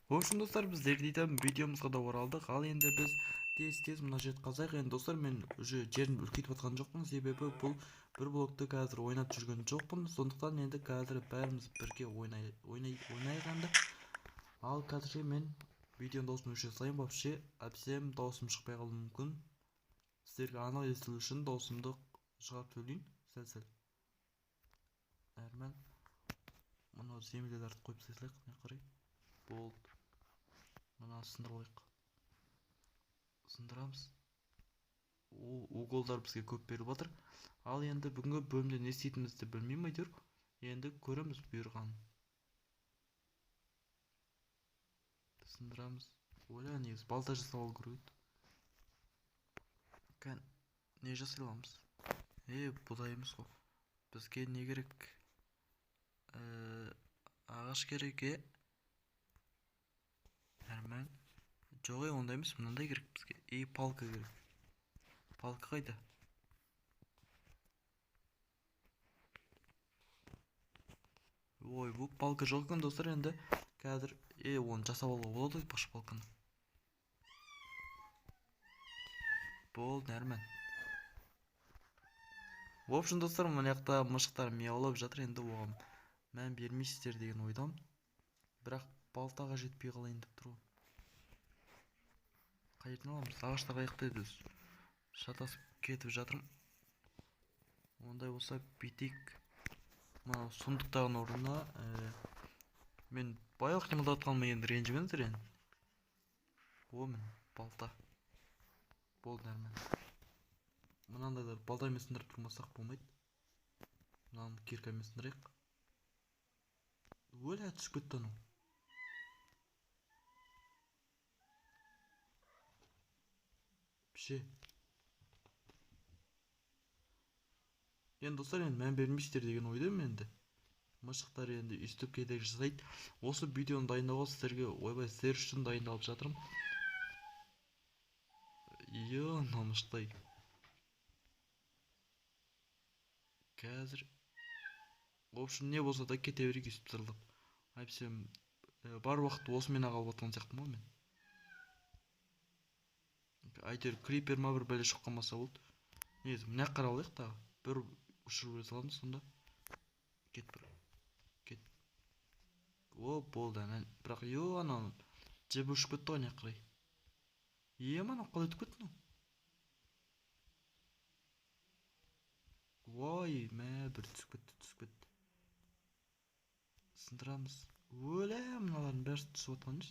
В общем достар, біздер дейтін видеомызға да оралдық. Ал енді біз тез мына жерді қазайық. Енді достар, мен уже жерін үлкейтіп жатқан жоқпын, себебі бұл бір блокты қазір ойнап жүрген жоқпын. Сондықтан енді қазір бәріміз бірге ойнайық енді. Ал қазірше мен видеоның дауысын өшіре салайын. Вообще әбсем даусым шықпай қалуы мүмкін. Сіздерге анық естілу үшін даусымды шығарып сөйлейін. Сәл әрмән. Мына земляларды қойып тастайық. Не қарай? Болды. Мына сындырып алайық. Сындырамыз. Уголдар бізге көп беріп жатыр. Ал енді бүгінгі бөлімде не істейтінімізді білмеймін әйтеуір. Енді көреміз бұйырғанын. Сындырамыз. Ойла, негізі балта жасап алу керек еді. Не жасай аламыз? Бұдай емес қой. Бізге не керек? Ағаш керек, әрмән. Жоқ, ондай емес, мынандай керек бізге. Палка керек. Палка қайда? Ой, бұл палка жоқ екен достар. Енді қазір оны жасап алуға болады ғой, баш палканы. Болды, әрмән. В общем достар, мына жақта мышықтар мияулап жатыр. Енді оған мән бермейсіздер деген ойдам. Бірақ балтаға жетпей қалайын деп тұр ғой. Қайдан аламыз? Ағаштар қаяқта еді өзі. Шатасып кетіп жатырмын. Ондай болса бүйтейік. Мына сундықтағын орнына мен баяғы қимылдатқаныма енді ренжімеңіздер енді. Мін балта. Болды, әрмән. Мынандайлар балтамен сындырып тұрмасақ болмайды. Мынаны киркамен сындырайық. Өлә, түсіп кетті анау. Піше. Енді достар, енді мән бермейсіздер деген ойдамын енді. Мышықтар енді үстіп кедергі жасайды. Осы видеоны дайындауға сіздерге ойбай сіздер үшін дайындалып жатырмын. Намыштай. Қазір в общем не болса да кете берейік үстіп зырлап. Әпсем бар уақыт осымен қалып отқан сияқтымын ғой мен. Әйтеуір крипер ма бір бәле шыққанмаса болды. Негізі мына жаққа қарай алайық тағы. Бір ұшырып саламыз сонда. Кет. Болды. Бірақ анау жібі ұшып кетті ғой, не қарай. Анау қалай өтіп кетті мынау? Ой, бір түсіп кетті. Сындырамыз. Өлә, мыналардың бәрі түсіп отқан емес.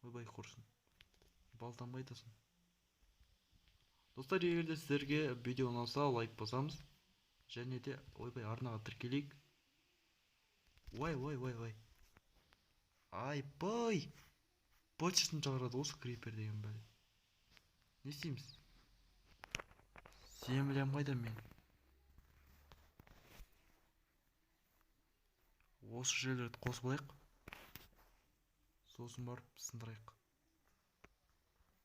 Ойбай құрсын. Балтам қайдасын. Достар, егер де сіздерге видео ұнаса лайк басамыз. Және де ойбай арнаға тіркелейік. Ой. Айбай. Почтасын шығарады осы крипер деген бәле. Не істейміз? Землям қайда мен? Осы жерлерді қосып алайық. Сосын барып сындырайық.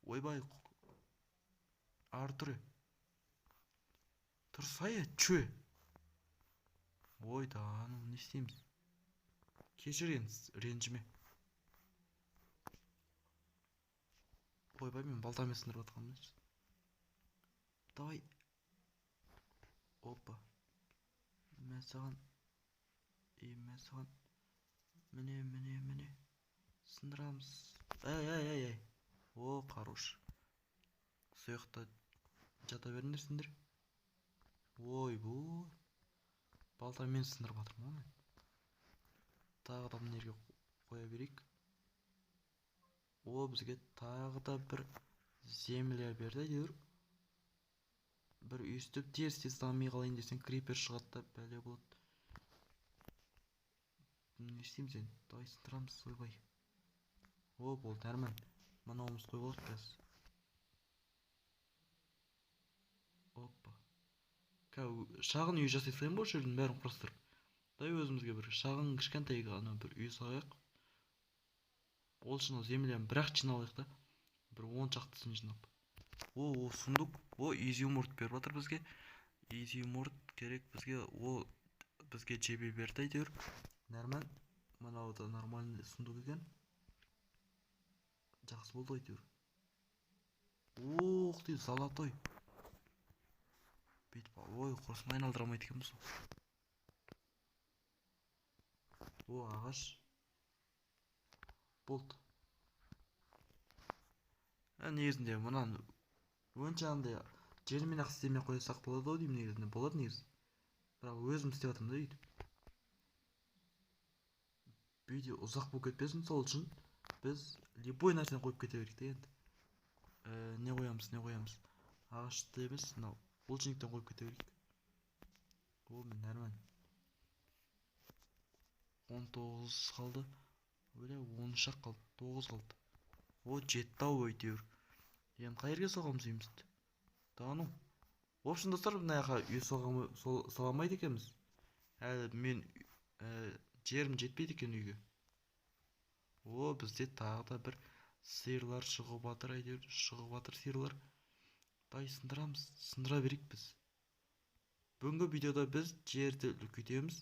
Ойбай. Артур. Тұрсай, чө. Ойда, не істейміз? Кешіріңіз, ренжіме. Ойбай, мен балтамен сындырып атқанмын. Давай. Опа. Мен саған. Міне. Сындырамыз. Ай. Хорош. Сұйықта жата беріңдер сендер. Бұл. Балтамен сындырып атырмын ғой мен. Тағы да мына жерге қоя берейік. Бізге тағы да бір земля берді әйтеуір. Бір үстіп тез дами қалайын десең крипер шығады да бәле болады. Не істейміз енді? Давай сындырамыз, ойбай. Болды, әрмән. Мынауымыз қойып алайық қазір. Опа. Шағын үй жасай салайын ба осы жердің бәрін құрастырып. Дай өзімізге бір шағын кішкентай ғана бір үй салайық. Ол үшін земляны бірақ жиналайық та. Бір 10 шақтысын жинап. Сундук. Изюмурт беріп жатыр бізге. Изюмурт керек бізге. Бізге жебе берді әйтеуір. Нормаль. Мынау да нормальный сундук екен. Жақсы болды әйтеуір. Ух дейді, золотой. Бүйтіп, ой, құрысын айналдыра алмайды екенбіз. О, ағаш. Болды. Негізінде мұнан онша андай жермен ақ істемей қойсақ болады ау деймін негізінде. Болады негізі. Бірақ өзім істеп жатырмын да өйтіп. Видео ұзақ болып кетпесін, сол үшін біз любой нәрсені қойып кете берейік те енді. Не қоямыз? Ағашты емес, мынау булшниктен қойып кете берейік. О, мен нормально. 19 қалды. Öyle 13 қалды, 9 қалды. О, жетті ау әйтеуір. Енді қай жерге соғамыз деймізді. Да ну. В общем, достар, мына жаққа үй соғамайды екенбіз. Әлі мен жерім жетпейді екен үйге. О, бізде тағы да бір сиырлар шығып жатыр, әйтеуір шығып жатыр сиырлар. Дай сындырамыз, сындыра берейік біз. Бүгінгі видеода біз жерді үлкейтеміз.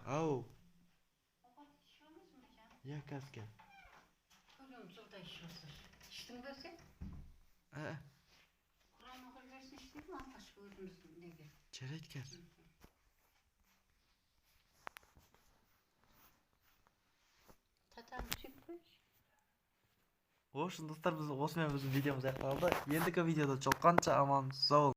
Ау. Ya қазір кел. Көрем жылда ішесіз. Іштің бе сен? Құран оқыр берсін іштейді ма? Алқаш өзіміздің неге? Жарайды қазір. Татам түсіп қойшы. В общем, достар, біз осымен біздің видеомыз аяқталды. Ендігі видеода жолыққанша аман сау